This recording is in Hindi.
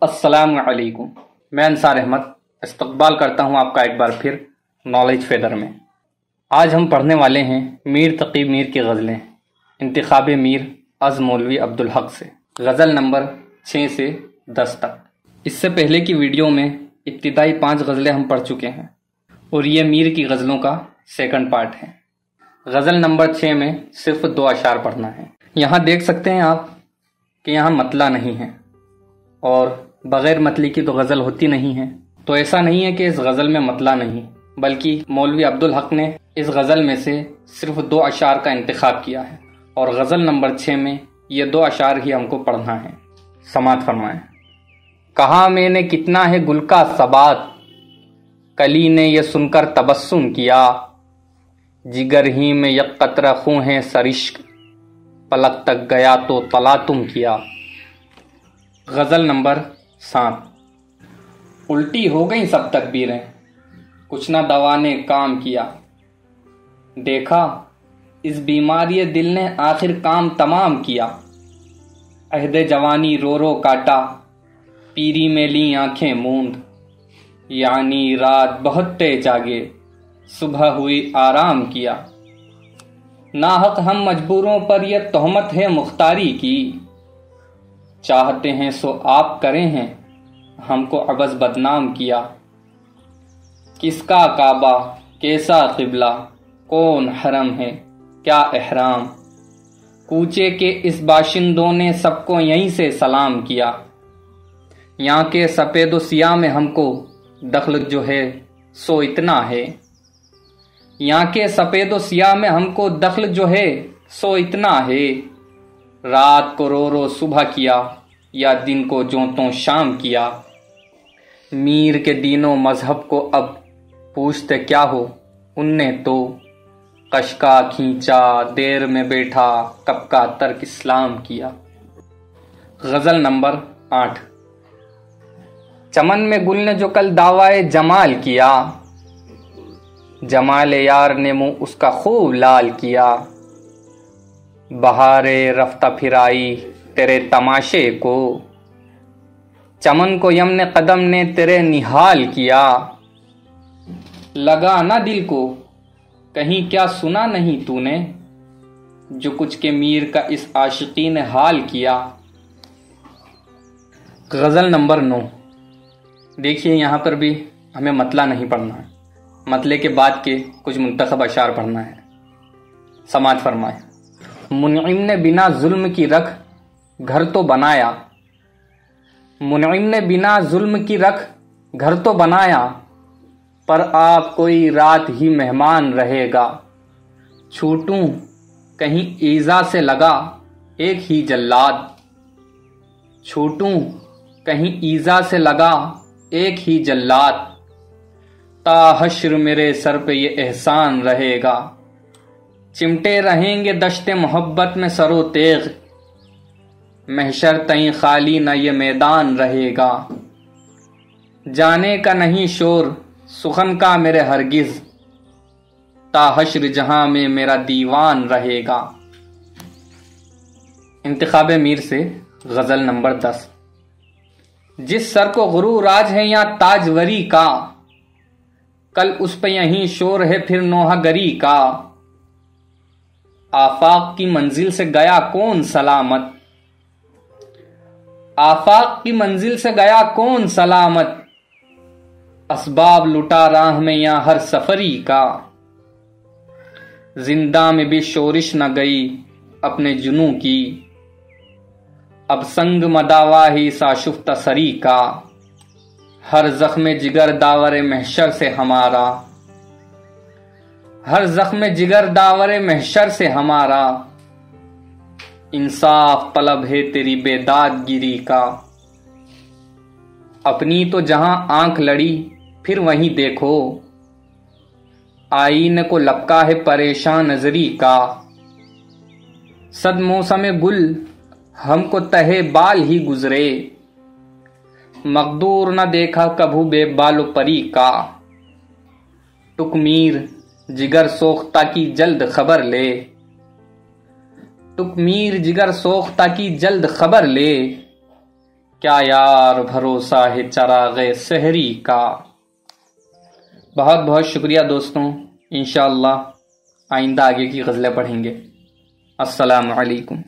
अस्सलामुअलैकुम। मैं अंसार अहमद इस्तकबाल करता हूँ आपका एक बार फिर नॉलेज फेदर में। आज हम पढ़ने वाले हैं मीर तकी मीर की गज़लें, इंतखाब मीर अज़ मौलवी अब्दुल हक से। गज़ल नंबर 6 से 10 तक। इससे पहले की वीडियो में इब्तिदाई 5 गज़लें हम पढ़ चुके हैं और ये मीर की गज़लों का सेकंड पार्ट है। गज़ल नंबर 6 में सिर्फ 2 अशार पढ़ना है। यहाँ देख सकते हैं आप कि यहाँ मतला नहीं है और बग़ैर मतली की तो गज़ल होती नहीं है। तो ऐसा नहीं है कि इस गज़ल में मतला नहीं, बल्कि मौलवी अब्दुल हक ने इस गज़ल में से सिर्फ 2 अशार का इंतखाब किया है और गज़ल नंबर 6 में ये 2 अशार ही हमको पढ़ना है। समात फरमाएं। कहा मैंने कितना है गुल का सबात, कली ने ये सुनकर तबस्सुम किया, जिगर ही में एक कतरा खूं है सरिश्क, पलक तक गया तो तलातुम किया। गज़ल नंबर 7। उल्टी हो गई सब तकबीरें, कुछ ना दवा ने काम किया, देखा इस बीमारी दिल ने आखिर काम तमाम किया। अहदे जवानी रो रो काटा, पीरी में ली आंखें मूंद, यानी रात बहुत तेज जागे, सुबह हुई आराम किया। नाहक हम मजबूरों पर यह तोहमत है मुख्तारी की, चाहते हैं सो आप करें हैं, हमको अबस बदनाम किया। किसका काबा कैसा किबला, कौन हरम है क्या एहराम, कूचे के इस बाशिंदों ने सबको यहीं से सलाम किया। यहाँ के सफ़ेद सियाह में हमको दखल जो है सो इतना है, यहाँ के सफ़ेद सियाह में हमको दखल जो है सो इतना है। रात को रो रो सुबह किया, या दिन को जो तो शाम किया। मीर के दीनों मजहब को अब पूछते क्या हो, उनने तो कशका खींचा, देर में बैठा, कब का तर्क इस्लाम किया। गज़ल नंबर 8। चमन में गुल ने जो कल दावाए जमाल किया, जमाल यार ने मुंह उसका खूब लाल किया। बहारे रफ्ता फिराई तेरे तमाशे को, चमन को यमने कदम ने तेरे निहाल किया। लगा ना दिल को कहीं क्या सुना नहीं तूने, जो कुछ के मीर का इस आशिकी ने हाल किया। गज़ल नंबर 9। देखिए यहाँ पर भी हमें मतला नहीं पढ़ना है, मतले के बाद के कुछ मुंतखब अशार पढ़ना है। समात फरमाए। मुनइम ने बिना जुल्म की रख घर तो बनाया, मुनइम ने बिना जुल्म की रख घर तो बनाया, पर आप कोई रात ही मेहमान रहेगा। छूटूं कहीं ईज़ा से लगा एक ही जल्लाद, छूटूं कहीं ईज़ा से लगा एक ही जल्लाद। ताहश्र मेरे सर पे ये एहसान रहेगा, चिमटे रहेंगे दश्ते मोहब्बत में सरो तेग, महशर तई खाली न ये मैदान रहेगा। जाने का नहीं शोर सुखन का मेरे हरगिज, ताहश्र जहां में मेरा दीवान रहेगा। इंतखाब मीर से गज़ल नंबर 10। जिस सर को गुरूर आज है या ताजवरी का, कल उस पे यहीं शोर है फिर नोहागरी का। आफाक की मंजिल से गया कौन सलामत, आफाक की मंजिल से गया कौन सलामत, असबाब लुटा राह में या हर सफरी का। जिंदा में भी शोरिश न गई अपने जुनू की, अब संग मदावा ही साशुफ्ता सरी का। हर जख्म जिगर दावरे महशर से हमारा, हर जख्म जिगर दावरे महशर से हमारा। इंसाफ तलब है तेरी बेदादगिरी का, अपनी तो जहां आंख लड़ी फिर वहीं देखो, आईने को लपका है परेशान नजरी का। सद मौसम गुल हमको तहे बाल ही गुजरे, मकदूर न देखा कभू बेबालो परी का। टुकमीर जिगर सोख्ता की जल्द खबर ले, टुकमीर जिगर सोख्ता की जल्द खबर ले। क्या यार भरोसा है चरागे सहरी का। बहुत बहुत शुक्रिया दोस्तों, इंशाअल्लाह आइंदा आगे की गज़लें पढ़ेंगे। अस्सलामु अलैकुम।